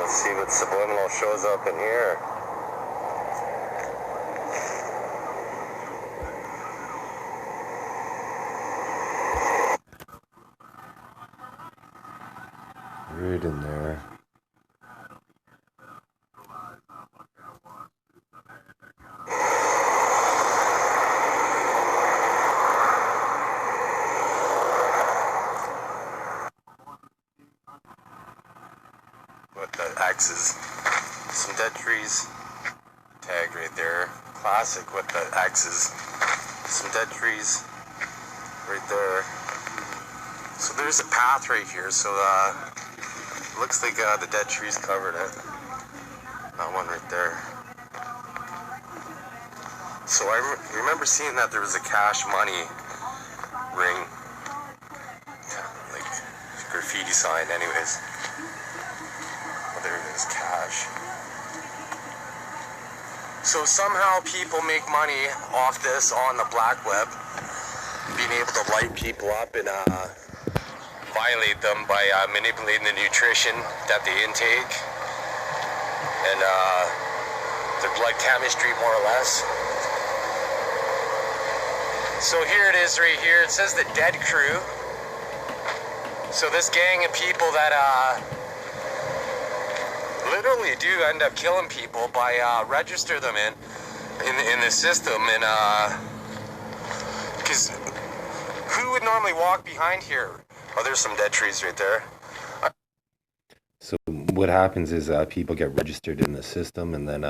Let's see what subliminal shows up in here. Right in there. With the X's. Some dead trees. Tag right there. Classic with the X's. Some dead trees. Right there. So there's a path right here. So looks like the dead trees covered it. That one right there. So I remember seeing that there was a cash money ring. Like graffiti sign anyways. There it is, cash. So somehow people make money off this on the black web, being able to light people up and violate them by manipulating the nutrition that they intake and their blood chemistry, more or less. So here it is right here. It says the Dead Crew. So this gang of people that literally do end up killing people by register them in the system, and because who would normally walk behind here? Oh, there's some dead trees right there. So what happens is people get registered in the system, and then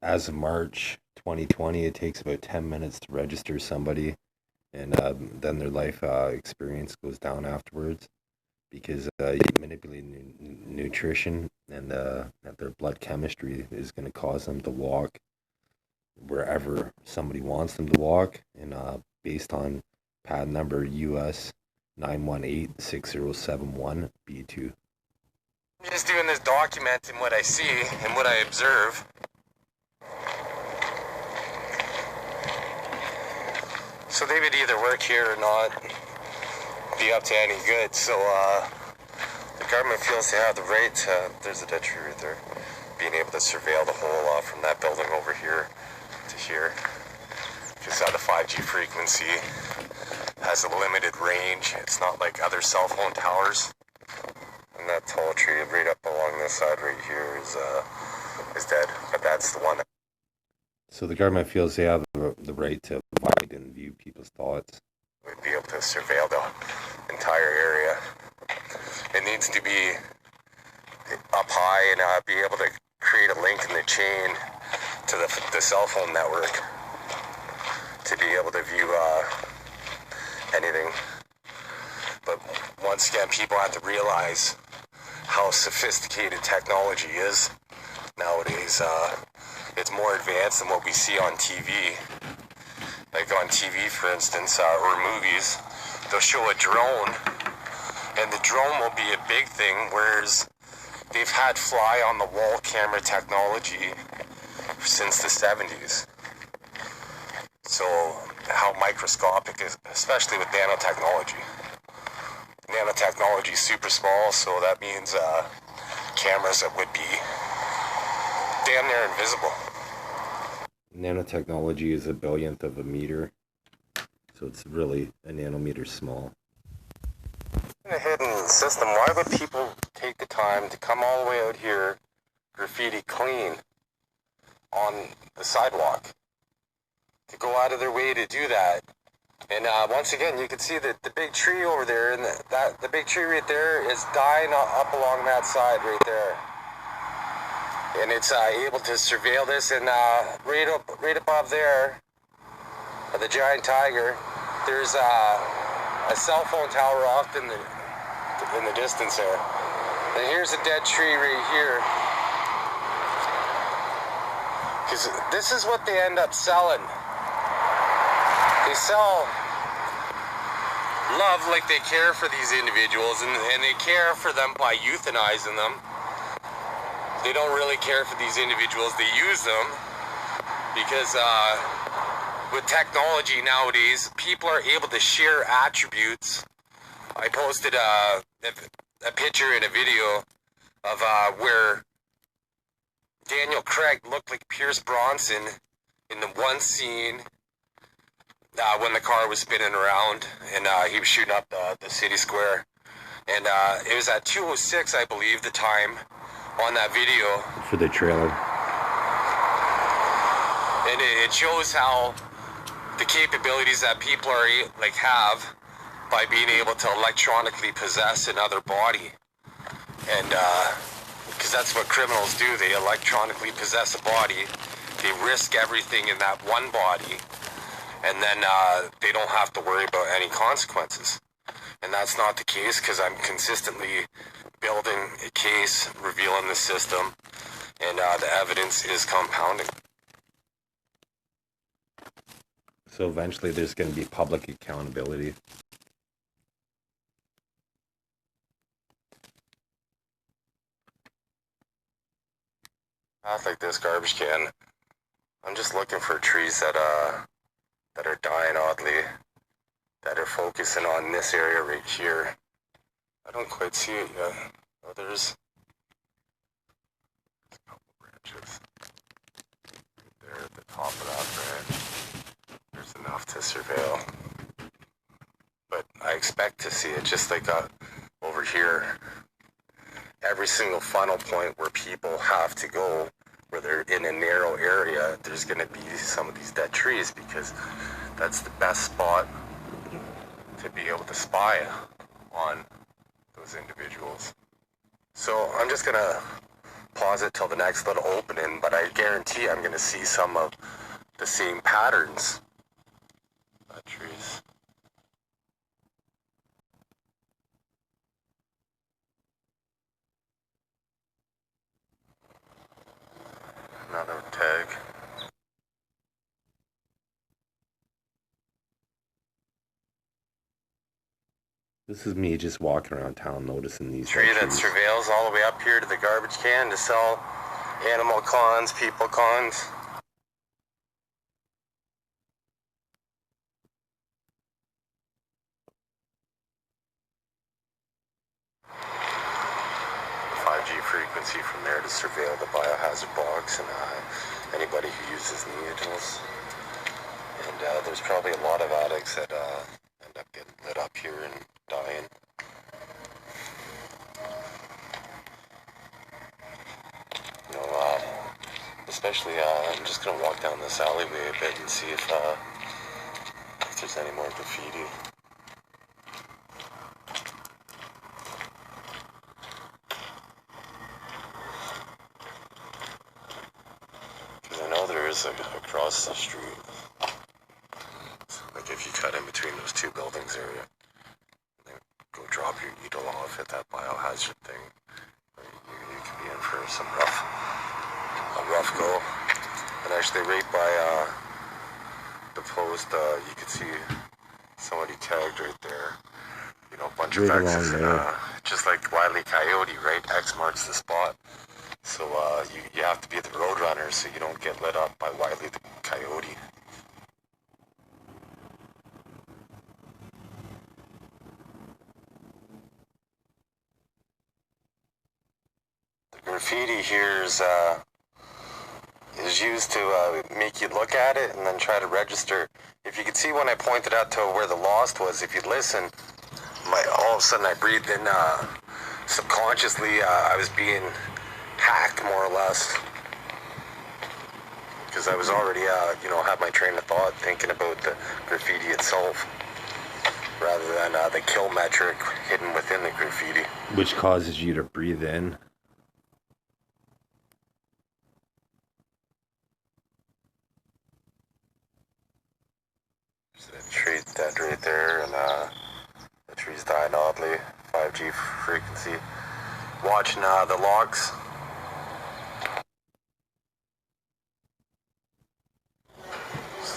as of March 2020, it takes about 10 minutes to register somebody, and then their life experience goes down afterwards. Because you manipulate nutrition, and that their blood chemistry is going to cause them to walk wherever somebody wants them to walk, and based on pad number US 9186071 B2. I'm just doing this documenting what I see and what I observe. So they would either work here or not be up to any good. So the government feels they have the right to, there's a dead tree right there, being able to surveil the whole from that building over here to here, because the 5G frequency has a limited range. It's not like other cell phone towers. And that tall tree right up along this side right here is dead, but that's the one. So the government feels they have the right to violate and view people's thoughts. We'd be able to surveil the entire area. It needs to be up high and be able to create a link in the chain to the cell phone network to be able to view anything. But once again, people have to realize how sophisticated technology is nowadays. It's more advanced than what we see on TV. Like on TV, for instance, or movies, they'll show a drone, and the drone will be a big thing, whereas they've had fly-on-the-wall camera technology since the 70s. So how microscopic is, especially with nanotechnology. Nanotechnology is super small, so that means cameras that would be damn near invisible. Nanotechnology is a billionth of a meter, so it's really a nanometer small. In a hidden system, why would people take the time to come all the way out here, graffiti clean, on the sidewalk? To go out of their way to do that? And once again, you can see that the big tree over there, and the big tree right there is dying up along that side right there. And it's able to surveil this, and right above there, the giant tiger, there's a cell phone tower off in the distance there. And here's a dead tree right here. Because this is what they end up selling. They sell love like they care for these individuals, and they care for them by euthanizing them. They don't really care for these individuals. They use them because with technology nowadays, people are able to share attributes. I posted a picture and a video of where Daniel Craig looked like Pierce Bronson in the one scene when the car was spinning around and he was shooting up the city square. And it was at 2:06, I believe, the time on that video. For the trailer. And it shows how the capabilities that people are have by being able to electronically possess another body. And because that's what criminals do, they electronically possess a body, they risk everything in that one body, and then they don't have to worry about any consequences. And that's not the case, because I'm consistently building a case, revealing the system, and the evidence is compounding. So eventually there's going to be public accountability. Not like this garbage can. I'm just looking for trees that are dying oddly, that are focusing on this area right here. I don't quite see it yet. Oh, there's a couple branches. Right there at the top of that branch. There's enough to surveil. But I expect to see it just like over here. Every single funnel point where people have to go, where they're in a narrow area, there's going to be some of these dead trees, because that's the best spot to be able to spy on those individuals. So I'm just going to pause it till the next little opening, but I guarantee I'm going to see some of the same patterns. Trees. Another tag. This is me just walking around town noticing these tree that surveils all the way up here to the garbage can to sell animal cons, people cons. Frequency from there to surveil the biohazard box and anybody who uses needles. And there's probably a lot of addicts that end up getting lit up here and dying. You know, especially I'm just gonna walk down this alleyway a bit and see if there's any more graffiti. Across the street. Like if you cut in between those two buildings area, and then go drop your needle off at that biohazard thing, you could be in for a rough go. And actually right by the post, you could see somebody tagged right there. You know, a bunch of X's, just like Wile E. Coyote, right? X marks the spot. So you have to be the roadrunner so you don't get lit up by Wile E. the Coyote. The graffiti here is used to make you look at it and then try to register. If you could see when I pointed out to where the lost was, if you'd listen, all of a sudden I breathed in subconsciously. I was being hacked more or less, because I was already had my train of thought thinking about the graffiti itself rather than the kill metric hidden within the graffiti, which causes you to breathe in. There's a tree dead right there, and the tree's dying oddly. 5G frequency. Watching the logs.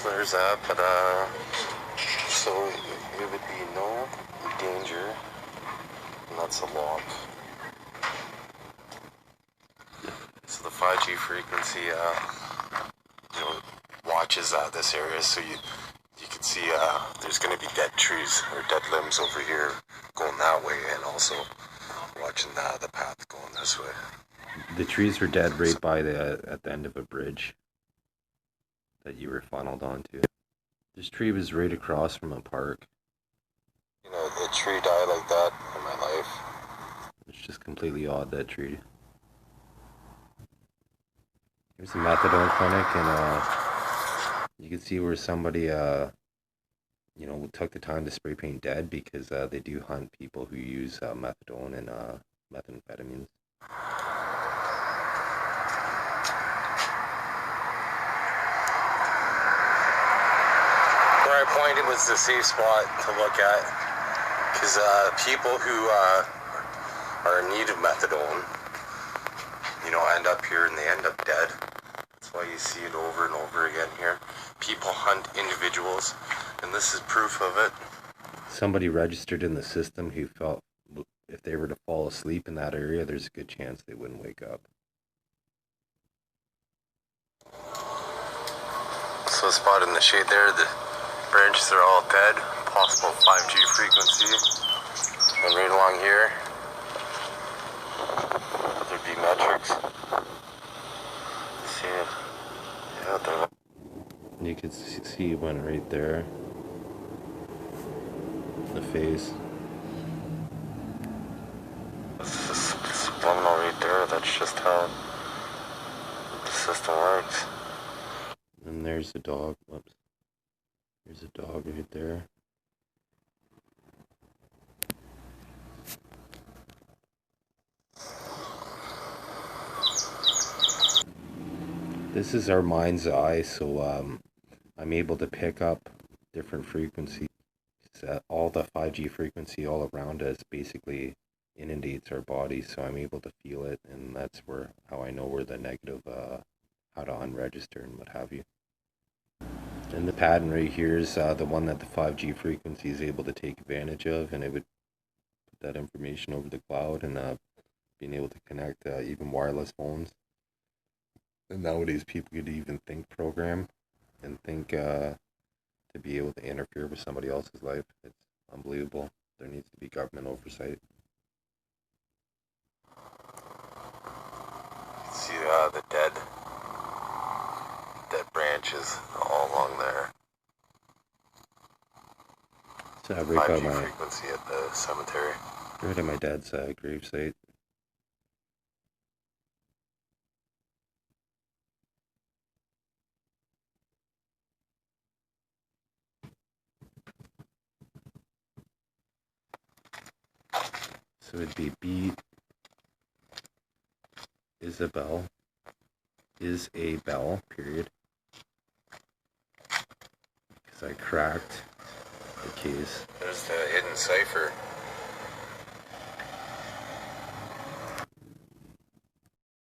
There's that, but so it would be no danger, and that's a log. So the 5G frequency, watches this area, so you can see there's going to be dead trees or dead limbs over here going that way, and also watching the path going going this way. The trees were dead right by at the end of a bridge that you were funneled onto. This tree was right across from a park. You know, a tree died like that in my life. It's just completely odd, that tree. Here's a methadone clinic, and you can see where somebody, you know, took the time to spray paint dead, because they do hunt people who use methadone and methamphetamines. Where I pointed was the safe spot to look at, because people who are in need of methadone, you know, end up here and they end up dead. That's why you see it over and over again here. People hunt individuals, and this is proof of it. Somebody registered in the system who felt if they were to fall asleep in that area, there's a good chance they wouldn't wake up. So spot in the shade there, the branches are all dead, possible 5G frequency. And right along here, there'd be metrics. See it? Yeah, they're... You can see one right there. The face. This is subliminal right there. That's just how the system works. And there's the dog. Whoops. There's a dog right there. This is our mind's eye, so I'm able to pick up different frequencies. All the 5G frequency all around us basically inundates our body, so I'm able to feel it, and that's where how I know where the negative, how to unregister and what have you. And the pattern right here is the one that the 5G frequency is able to take advantage of, and it would put that information over the cloud, and being able to connect even wireless phones. And nowadays people could even think program and think to be able to interfere with somebody else's life. It's unbelievable. There needs to be government oversight. See the dead branches all along there. It's right by 5G my frequency at the cemetery. right at my dad's gravesite. So it'd be B Isabel is a bell, period. Because I cracked the case. There's the hidden cipher.